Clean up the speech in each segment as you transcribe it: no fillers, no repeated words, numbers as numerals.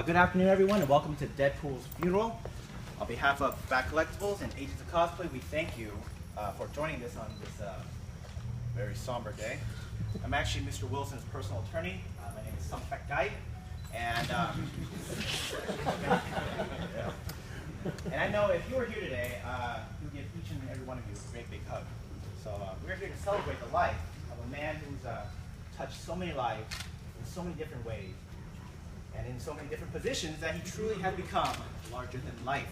Good afternoon, everyone, and welcome to Deadpool's Funeral. On behalf of Back Collectibles and Agents of Cosplay, we thank you for joining us on this very somber day. I'm actually Mr. Wilson's personal attorney. My name is Sumpek Guy, and and I know if you were here today, you'll give each and every one of you a great big hug. So we're here to celebrate the life of a man who's touched so many lives in so many different ways, and in so many different positions that he truly has become larger than life.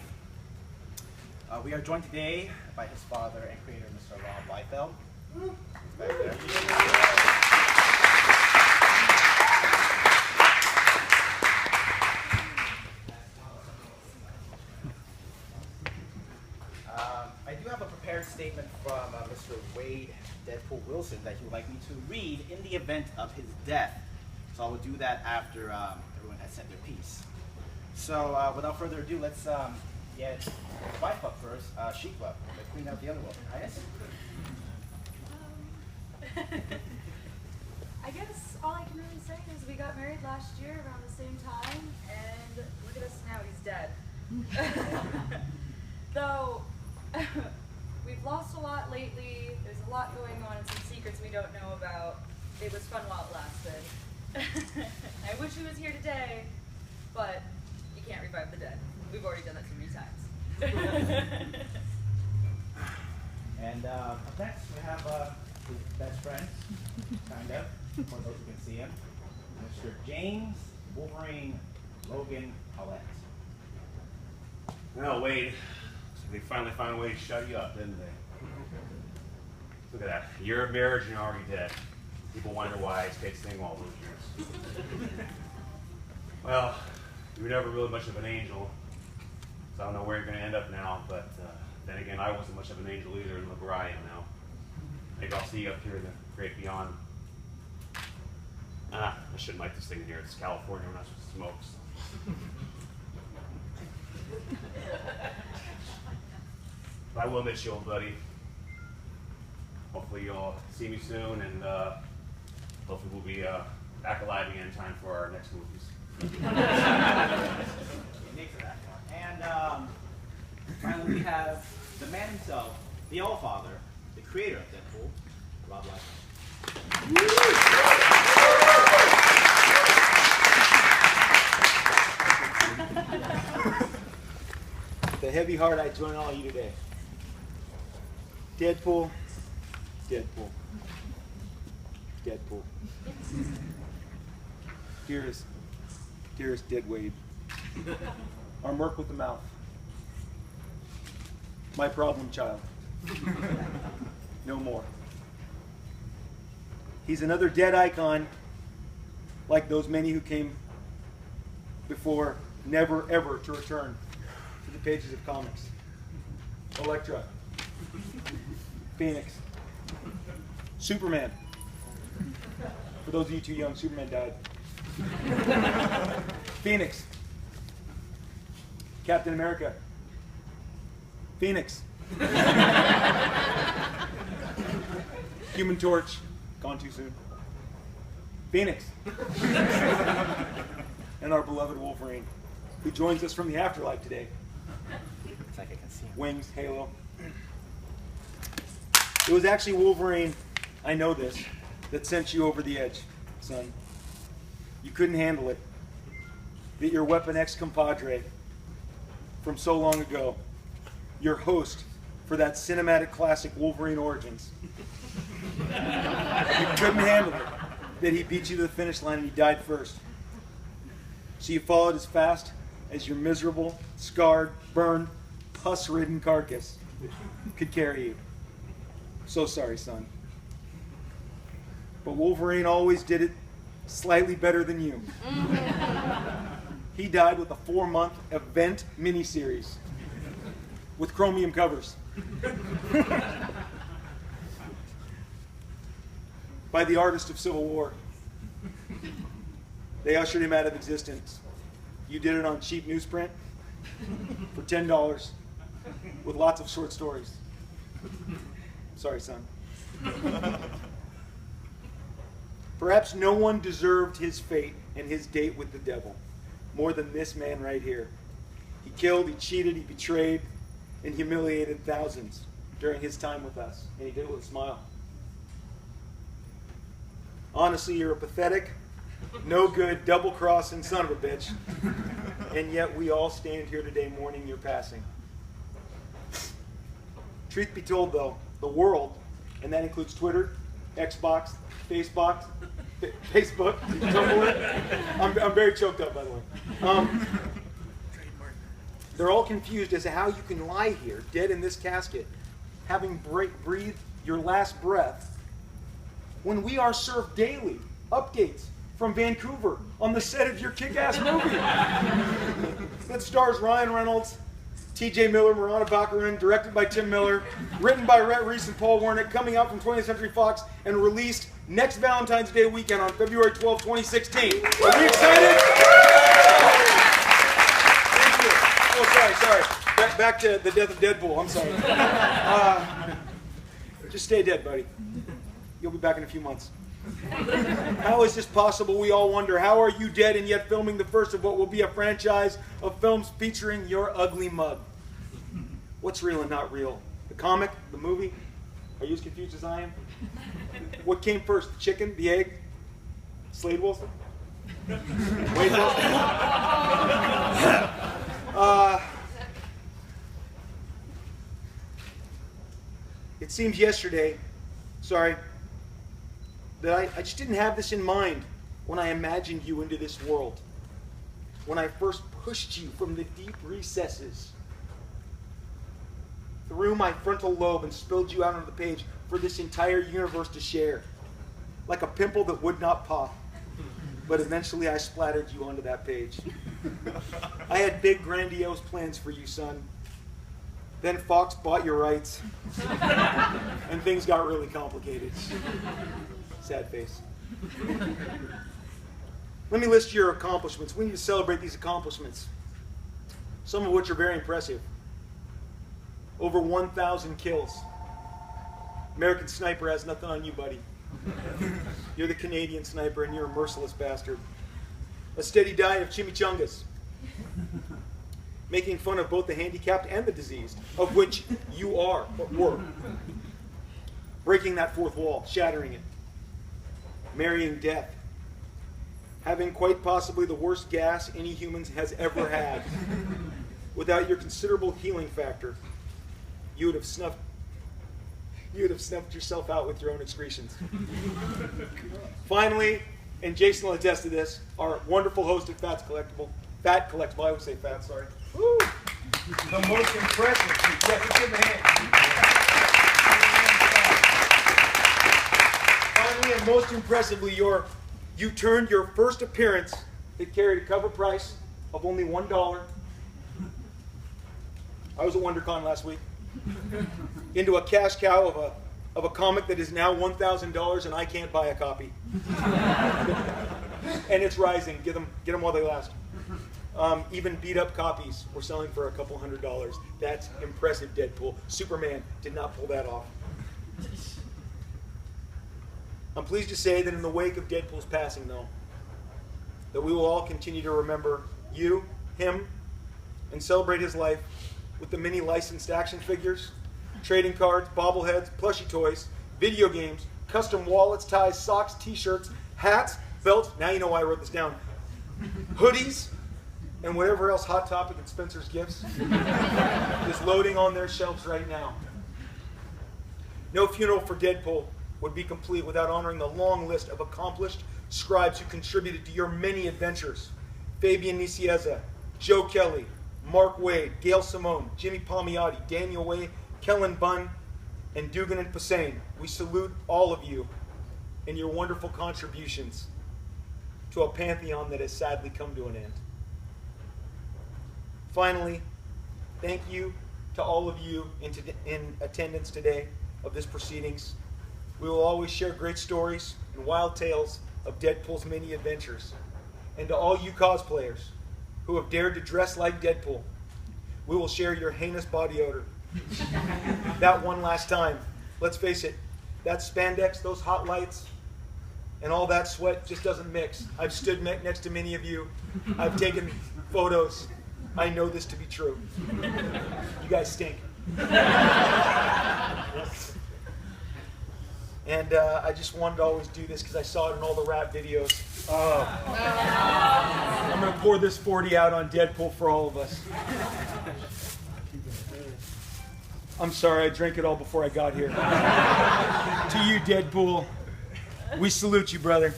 We are joined today by his father and creator, Mr. Rob Liefeld. He's back there. I do have a prepared statement from Mr. Wade Deadpool Wilson that he would like me to read in the event of his death. So I will do that after everyone has said their piece. So without further ado, let's get the wife up first, Sheikhwa, the queen of the underworld. Highness? I guess all I can really say is we got married last year around the same time, and look at us now, he's dead. Though, we've lost a lot lately, there's a lot going on and some secrets we don't know about. It was fun while it lasted. I wish he was here today, but you can't revive the dead. We've already done that too many times. And up next, we have his best friend, kind of, for those who can see him, Mr. James Wolverine Logan Paulette. Well, Wade, so they finally found a way to shut you up, didn't they? Look at that. Year of marriage and you're already dead. People wonder why it takes thing all those years. Well, you were never really much of an angel, so I don't know where you're going to end up now, but then again, I wasn't much of an angel either, and look where I am now. Maybe I'll see you up here in the great beyond. I shouldn't light this thing in here. It's California, we're not supposed to smoke. But I will miss you, old buddy. Hopefully you'll see me soon, and hopefully we'll be back alive again in time for our next movies. And finally we have the man himself, the All-Father, the creator of Deadpool, Rob Liefeld. With a heavy heart, I join all of you today. Deadpool, Deadpool, Deadpool. Dearest dead Wade, our Merc with the mouth, my problem child, no more. He's another dead icon, like those many who came before, never ever to return to the pages of comics. Elektra, Phoenix, Superman. For those of you too young, Superman died. Phoenix, Captain America, Phoenix, Human Torch, gone too soon, Phoenix, and our beloved Wolverine, who joins us from the afterlife today. Looks like I can see him. Wings, halo. It was actually Wolverine, I know this, that sent you over the edge, son. You couldn't handle it. That your Weapon X compadre from so long ago, your host for that cinematic classic Wolverine Origins, you couldn't handle it. That he beat you to the finish line and he died first. So you followed as fast as your miserable, scarred, burned, pus-ridden carcass could carry you. So sorry, son. But Wolverine always did it slightly better than you. He died with a 4-month event miniseries with chromium covers. By the artist of Civil War. They ushered him out of existence. You did it on cheap newsprint for $10 with lots of short stories. Sorry, son. Perhaps no one deserved his fate and his date with the devil. more than this man right here. He killed, he cheated, he betrayed, and humiliated thousands during his time with us. And he did it with a smile. Honestly, you're a pathetic, no good, double-crossing son of a bitch. And yet we all stand here today mourning your passing. Truth be told, though, the world, and that includes Twitter, Xbox, Facebook, Tumblr. I'm very choked up, by the way. They're all confused as to how you can lie here, dead in this casket, having breathed your last breath, when we are served daily updates from Vancouver on the set of your kick-ass movie that stars Ryan Reynolds, T.J. Miller, Marana Baccarin, directed by Tim Miller, written by Rhett Reese and Paul Wernick, coming out from 20th Century Fox and released next Valentine's Day weekend on February 12, 2016. Are we excited? Thank you. Oh, sorry. Back to the death of Deadpool. I'm sorry. Just stay dead, buddy. You'll be back in a few months. How is this possible? We all wonder. How are you dead and yet filming the first of what will be a franchise of films featuring your ugly mug? What's real and not real? The comic? The movie? Are you as confused as I am? What came first? The chicken? The egg? Slade Wilson? Wade Wilson? It seems yesterday, that I just didn't have this in mind when I imagined you into this world. When I first pushed you from the deep recesses through my frontal lobe and spilled you out onto the page for this entire universe to share. Like a pimple that would not pop. But eventually I splattered you onto that page. I had big, grandiose plans for you, son. Then Fox bought your rights. And things got really complicated. Sad face. Let me list your accomplishments. We need to celebrate these accomplishments. Some of which are very impressive. Over 1,000 kills. American Sniper has nothing on you, buddy. You're the Canadian Sniper and you're a merciless bastard. A steady diet of chimichangas. Making fun of both the handicapped and the diseased, of which you are, but were. Breaking that fourth wall, shattering it. Marrying death. Having quite possibly the worst gas any human has ever had. Without your considerable healing factor, you would have snuffed yourself out with your own excretions. Finally, and Jason will attest to this, our wonderful host at Fat Collectible, I would say fat, sorry. Woo! The most impressive. Yeah, give him a hand. Finally, and most impressively, you turned your first appearance that carried a cover price of only $1. I was at WonderCon last week. Into a cash cow of a comic that is now $1,000 and I can't buy a copy. And it's rising. Get them while they last. Even beat up copies we're selling for a couple $100. That's impressive, Deadpool. Superman did not pull that off. I'm pleased to say that in the wake of Deadpool's passing, though, that we will all continue to remember you, him, and celebrate his life with the many licensed action figures, trading cards, bobbleheads, plushie toys, video games, custom wallets, ties, socks, t-shirts, hats, belts, now you know why I wrote this down, hoodies, and whatever else Hot Topic and Spencer's Gifts is loading on their shelves right now. No funeral for Deadpool would be complete without honoring the long list of accomplished scribes who contributed to your many adventures. Fabian Nicieza, Joe Kelly, Mark Wade, Gail Simone, Jimmy Palmiotti, Daniel Way, Kellen Bunn, and Dugan and Passain. We salute all of you and your wonderful contributions to a pantheon that has sadly come to an end. Finally, thank you to all of you in attendance today of this proceedings. We will always share great stories and wild tales of Deadpool's many adventures. And to all you cosplayers who have dared to dress like Deadpool, we will share your heinous body odor. That one last time. Let's face it, that spandex, those hot lights, and all that sweat just doesn't mix. I've stood next to many of you. I've taken photos. I know this to be true. You guys stink. And I just wanted to always do this because I saw it in all the rap videos. I'm going to pour this 40 out on Deadpool for all of us. I'm sorry, I drank it all before I got here. To you, Deadpool, we salute you, brother.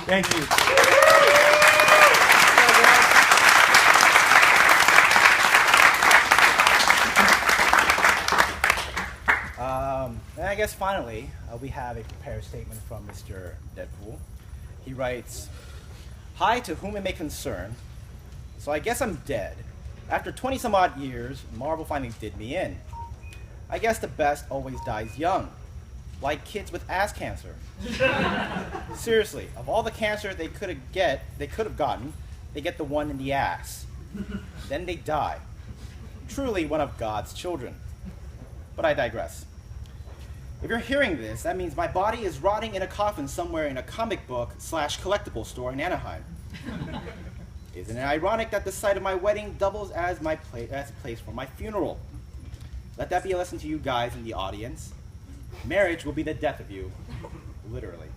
Thank you. And I guess finally, we have a prepared statement from Mr. Deadpool. He writes, "Hi, to whom it may concern. So I guess I'm dead. After 20 some odd years, Marvel finally did me in. I guess the best always dies young. Like kids with ass cancer. Seriously, of all the cancer they could have gotten, they get the one in the ass. Then they die. Truly one of God's children. But I digress. If you're hearing this, that means my body is rotting in a coffin somewhere in a comic book / collectible store in Anaheim. Isn't it ironic that the site of my wedding doubles as a place for my funeral? Let that be a lesson to you guys in the audience. Marriage will be the death of you, literally.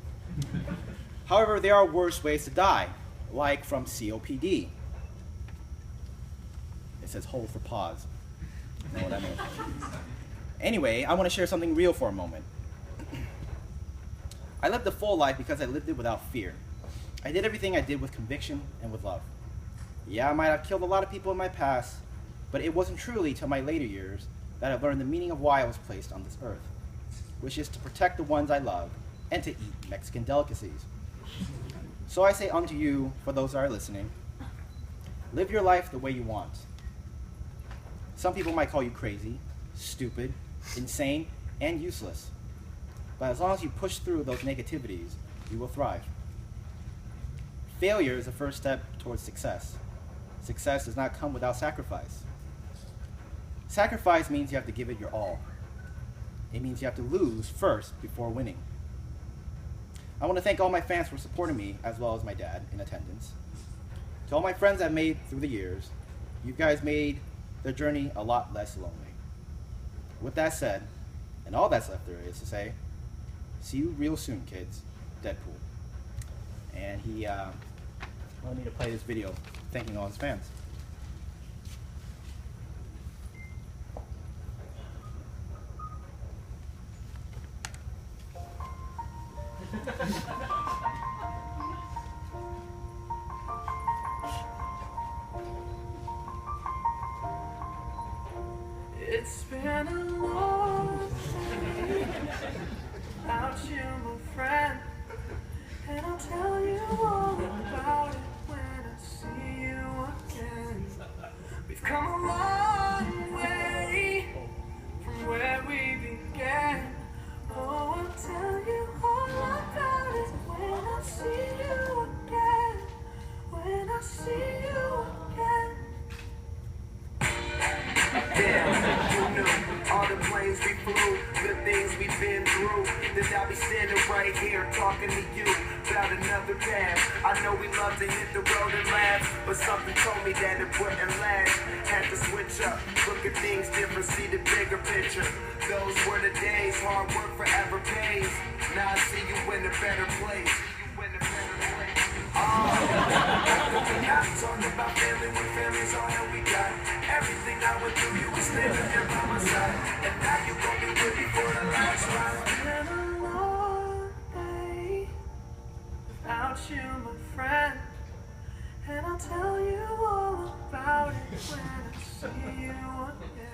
However, there are worse ways to die, like from COPD. It says hold for pause. You know what I mean? Anyway, I want to share something real for a moment. I lived a full life because I lived it without fear. I did everything I did with conviction and with love. Yeah, I might have killed a lot of people in my past, but it wasn't truly till my later years that I learned the meaning of why I was placed on this earth, which is to protect the ones I love and to eat Mexican delicacies. So I say unto you, for those that are listening, live your life the way you want. Some people might call you crazy, stupid, insane, and useless. But as long as you push through those negativities, you will thrive. Failure is the first step towards success. Success does not come without sacrifice. Sacrifice means you have to give it your all. It means you have to lose first before winning. I want to thank all my fans for supporting me, as well as my dad in attendance. To all my friends I've made through the years, you guys made the journey a lot less lonely. With that said, and all that's left there is to say, see you real soon, kids. Deadpool. And he wanted me to play this video thanking all his fans. It's been a long day without you, my friend, and I'll tell you all about it when I see you again. We've come a long way from where we began. Oh, I'll tell you all about it when I see you again. When I see you again. Damn, you knew all the planes we flew, the things we've been through. That I'll be standing right here talking to you about another path. I know we love to hit the road and laugh, but something told me that it wouldn't last. Had to switch up, look at things different, see the bigger picture. Those were the days, hard work forever pays. Now I see you in a better place. I'm talking about family when family's all that we got. Everything I went through, you were standing there by my side. And now you gon' be with me for the last ride. It's been a long day without you, my friend. And I'll tell you all about it when I see you again.